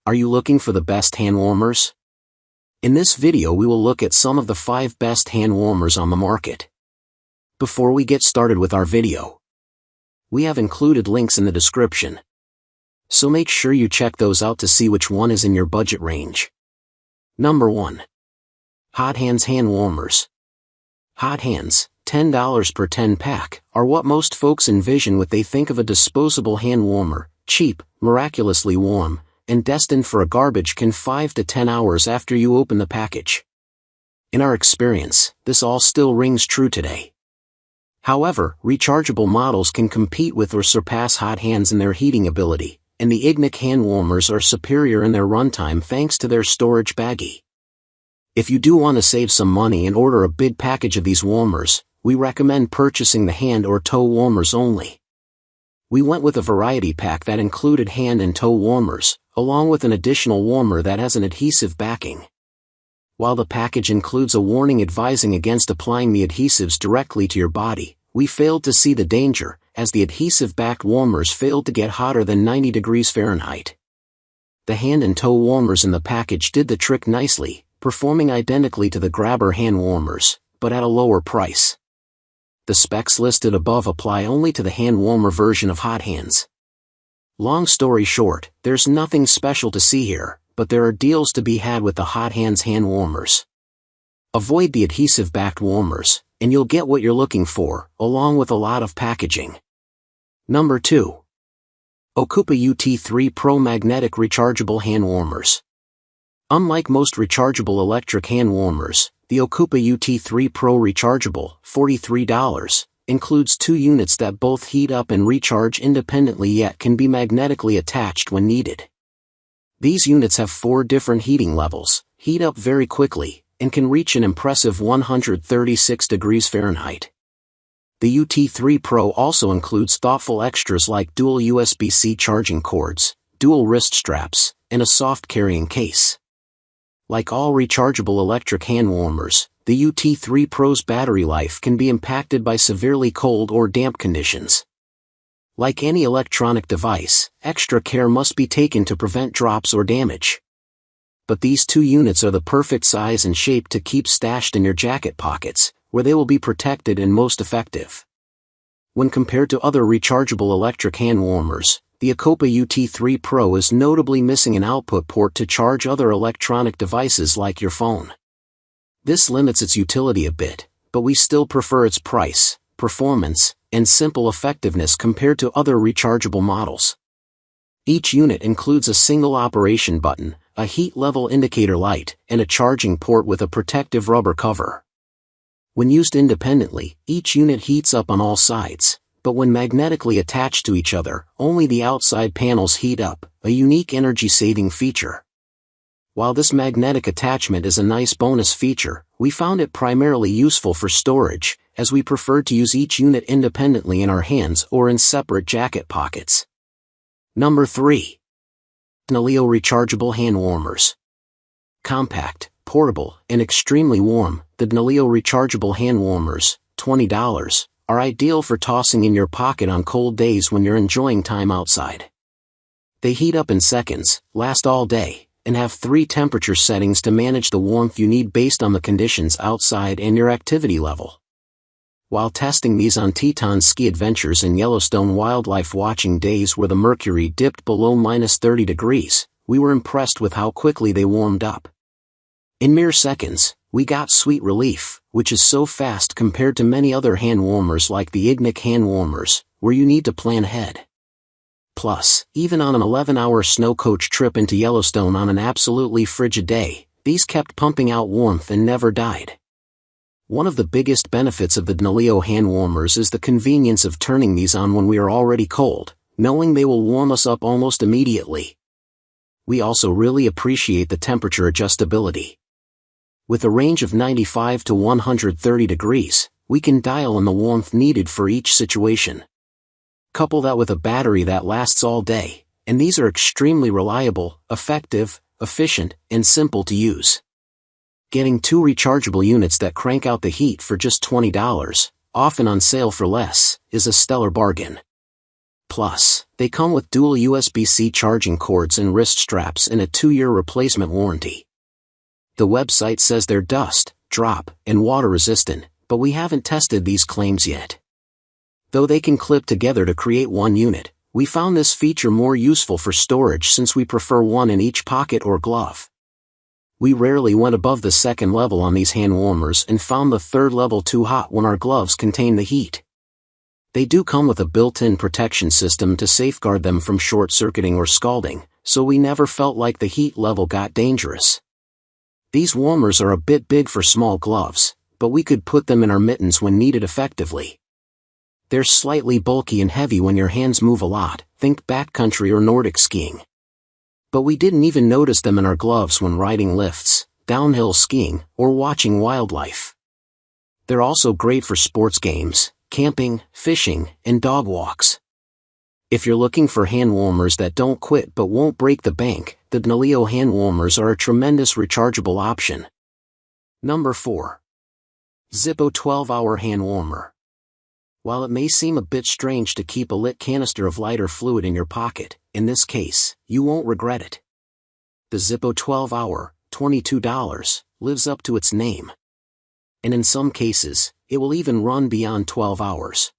Are you looking for the best hand warmers? In this video we will look at some of the 5 best hand warmers on the market. Before we get started with our video, we have included links in the description, so make sure you check those out to see which one is in your budget range. Number 1. HotHands Hand Warmers. HotHands, $10 per 10 pack, are what most folks envision when they think of a disposable hand warmer, cheap, miraculously warm, and destined for a garbage can 5 to 10 hours after you open the package. In our experience, this all still rings true today. However, rechargeable models can compete with or surpass HotHands in their heating ability, and the UNIHAND hand warmers are superior in their runtime thanks to their storage baggie. If you do want to save some money and order a big package of these warmers, we recommend purchasing the hand or toe warmers only. We went with a variety pack that included hand and toe warmers, along with an additional warmer that has an adhesive backing. While the package includes a warning advising against applying the adhesives directly to your body, we failed to see the danger, as the adhesive-backed warmers failed to get hotter than 90 degrees Fahrenheit. The hand and toe warmers in the package did the trick nicely, performing identically to the grabber hand warmers, but at a lower price. The specs listed above apply only to the hand warmer version of HotHands. Long story short, there's nothing special to see here, but there are deals to be had with the HotHands hand warmers. Avoid the adhesive-backed warmers, and you'll get what you're looking for, along with a lot of packaging. Number 2. OCOOPA UT3 Pro Magnetic Rechargeable Hand Warmers. Unlike most rechargeable electric hand warmers, the OCOOPA UT3 Pro Rechargeable, $43, includes 2 units that both heat up and recharge independently yet can be magnetically attached when needed. These units have 4 different heating levels, heat up very quickly, and can reach an impressive 136 degrees Fahrenheit. The UT3 Pro also includes thoughtful extras like dual USB-C charging cords, dual wrist straps, and a soft carrying case. Like all rechargeable electric hand warmers, the UT3 Pro's battery life can be impacted by severely cold or damp conditions. Like any electronic device, extra care must be taken to prevent drops or damage. But these 2 units are the perfect size and shape to keep stashed in your jacket pockets, where they will be protected and most effective. When compared to other rechargeable electric hand warmers, the OCOOPA UT3 Pro is notably missing an output port to charge other electronic devices like your phone. This limits its utility a bit, but we still prefer its price, performance, and simple effectiveness compared to other rechargeable models. Each unit includes a single operation button, a heat level indicator light, and a charging port with a protective rubber cover. When used independently, each unit heats up on all sides, but when magnetically attached to each other, only the outside panels heat up, a unique energy-saving feature. While this magnetic attachment is a nice bonus feature, we found it primarily useful for storage, as we preferred to use each unit independently in our hands or in separate jacket pockets. Number 3. Dnaleao Rechargeable Hand Warmers. Compact, portable, and extremely warm, the Dnaleao Rechargeable Hand Warmers, $20, are ideal for tossing in your pocket on cold days when you're enjoying time outside. They heat up in seconds, last all day, and have 3 temperature settings to manage the warmth you need based on the conditions outside and your activity level. While testing these on Teton ski adventures and Yellowstone wildlife watching days where the mercury dipped below -30 degrees, we were impressed with how quickly they warmed up. In mere seconds, we got sweet relief, which is so fast compared to many other hand warmers like the UNIHAND hand warmers, where you need to plan ahead. Plus, even on an 11-hour snow coach trip into Yellowstone on an absolutely frigid day, these kept pumping out warmth and never died. One of the biggest benefits of the Dnaleao hand warmers is the convenience of turning these on when we are already cold, knowing they will warm us up almost immediately. We also really appreciate the temperature adjustability. With a range of 95 to 130 degrees, we can dial in the warmth needed for each situation. Couple that with a battery that lasts all day, and these are extremely reliable, effective, efficient, and simple to use. Getting 2 rechargeable units that crank out the heat for just $20, often on sale for less, is a stellar bargain. Plus, they come with dual USB-C charging cords and wrist straps and a 2-year replacement warranty. The website says they're dust, drop, and water resistant, but we haven't tested these claims yet. Though they can clip together to create one unit, we found this feature more useful for storage since we prefer one in each pocket or glove. We rarely went above the second level on these hand warmers and found the third level too hot when our gloves contain the heat. They do come with a built-in protection system to safeguard them from short-circuiting or scalding, so we never felt like the heat level got dangerous. These warmers are a bit big for small gloves, but we could put them in our mittens when needed effectively. They're slightly bulky and heavy when your hands move a lot, think backcountry or Nordic skiing. But we didn't even notice them in our gloves when riding lifts, downhill skiing, or watching wildlife. They're also great for sports games, camping, fishing, and dog walks. If you're looking for hand warmers that don't quit but won't break the bank, the Dnaleao hand warmers are a tremendous rechargeable option. Number 4. Zippo 12-hour hand warmer. While it may seem a bit strange to keep a lit canister of lighter fluid in your pocket, in this case, you won't regret it. The Zippo 12-hour, $22, lives up to its name. And in some cases, it will even run beyond 12 hours.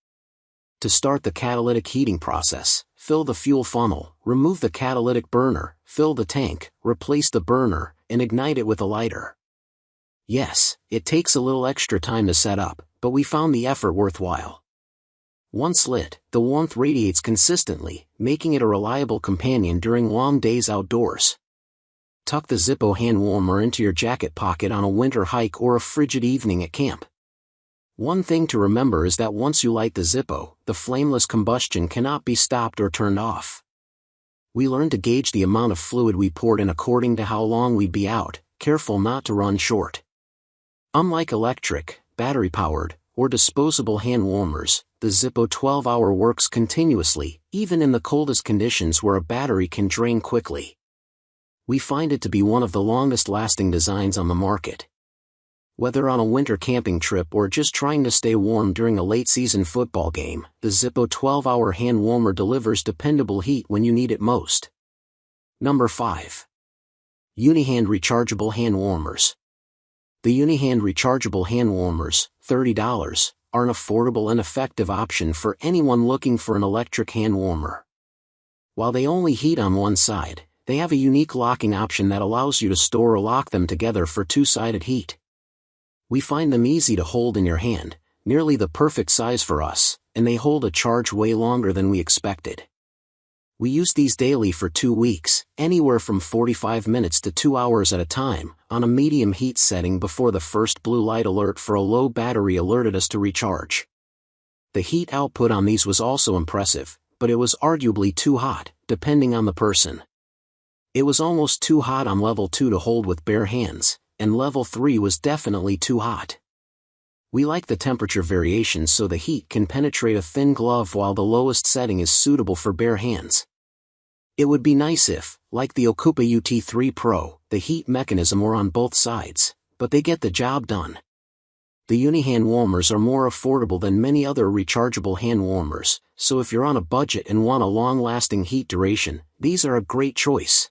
To start the catalytic heating process, fill the fuel funnel, remove the catalytic burner, fill the tank, replace the burner, and ignite it with a lighter. Yes, it takes a little extra time to set up, but we found the effort worthwhile. Once lit, the warmth radiates consistently, making it a reliable companion during long days outdoors. Tuck the Zippo hand warmer into your jacket pocket on a winter hike or a frigid evening at camp. One thing to remember is that once you light the Zippo, the flameless combustion cannot be stopped or turned off. We learned to gauge the amount of fluid we poured in according to how long we'd be out, careful not to run short. Unlike electric, battery-powered, or disposable hand warmers, the Zippo 12-hour works continuously, even in the coldest conditions where a battery can drain quickly. We find it to be one of the longest-lasting designs on the market. Whether on a winter camping trip or just trying to stay warm during a late-season football game, the Zippo 12-hour hand warmer delivers dependable heat when you need it most. Number 5. UNIHAND Rechargeable Hand Warmers. The UNIHAND Rechargeable Hand Warmers, $30, are an affordable and effective option for anyone looking for an electric hand warmer. While they only heat on one side, they have a unique locking option that allows you to store or lock them together for two-sided heat. We find them easy to hold in your hand, nearly the perfect size for us, and they hold a charge way longer than we expected. We use these daily for 2 weeks, anywhere from 45 minutes to 2 hours at a time, on a medium heat setting before the first blue light alert for a low battery alerted us to recharge. The heat output on these was also impressive, but it was arguably too hot, depending on the person. It was almost too hot on level 2 to hold with bare hands, and level 3 was definitely too hot. We like the temperature variations so the heat can penetrate a thin glove while the lowest setting is suitable for bare hands. It would be nice if, like the OCOOPA UT3 Pro, the heat mechanism were on both sides, but they get the job done. The UNIHAND warmers are more affordable than many other rechargeable hand warmers, so if you're on a budget and want a long-lasting heat duration, these are a great choice.